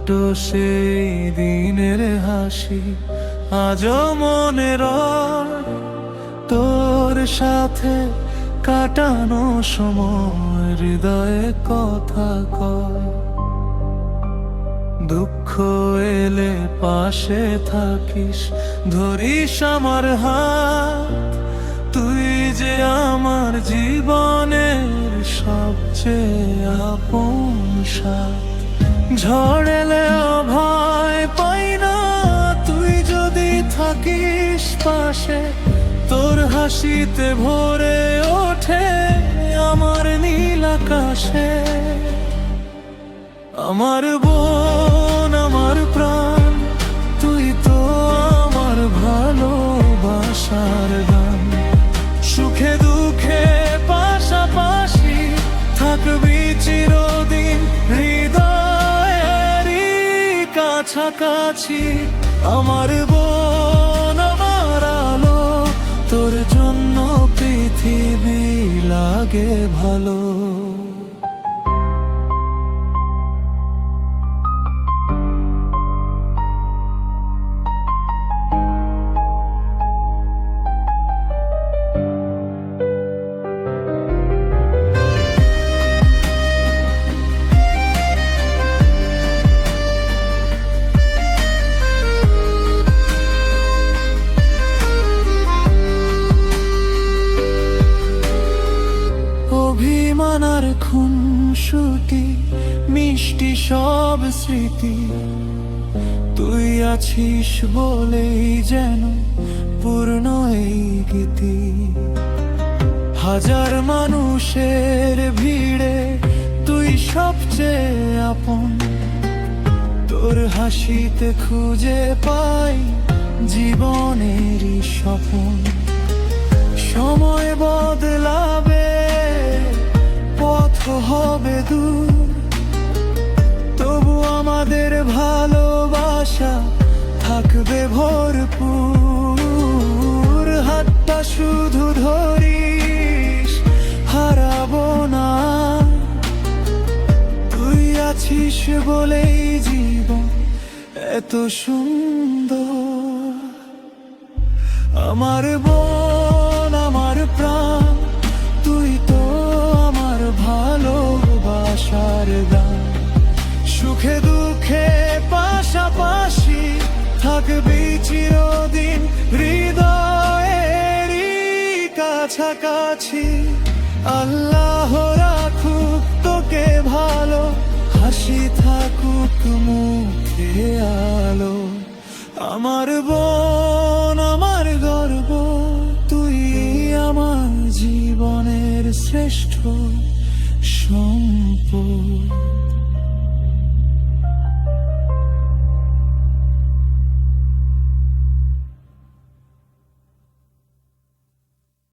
ছোট্ট সেই দিনের হাসি আজও মনে রয়, তোর সাথে কাটানো সময় হৃদয়ে কথা কয়। দুঃখ এলে পাশে থাকিস, ধরিস আমার হাত, তুই যে আমার জীবনের সবচেয়ে আপন সাথী। ঝড় এলেও ভয় পাই না, তুই যদি থাকিস পাশে, তোর হাসিতে ভরে ওঠে আমার নীল আকাশে। আমার বোন, আমার প্রাণ, তুই তো আমার ভালোবাসার গান। সুখে দুঃখে পাশাপাশি থাকবি চিরদিন, হৃদয়েরই কাছাকাছি। আমার বোন, আমার আলো, তোর জন্য পৃথিবী লাগে ভালো। অভিমানার খুনসুটি মিষ্টি সব স্মৃতি, তুই আছিস বলেই যেন পূর্ণ এই গীতি। হাজার মানুষের ভিড়ে তুই সবচেয়ে আপন, তোর হাসিতে খুঁজে পাই জীবনেরই স্বপন। সময় বদলাবে, পথ হবে দূর, তবু আমাদের ভালোবাসা থাকবে ভরপুর। হাতটা শুধু ধরিস, হারাবো না, তুই আছিস বলেই জীবন এত সুন্দর। আমার বোন, আমার প্রাণ, তুই তো আমার ভালোবাসার গান। সুখে দুঃখে পাশাপাশি থাকবি চিরদিন, হৃদয়েরই কাছাকাছি। আল্লাহ রাখুক তোকে ভালো, হাসি থাকুক মুখে আলো। আমার বোন, আমার গর্ব, তুই আমার জীবনের শ্রেষ্ঠ সম্পদ।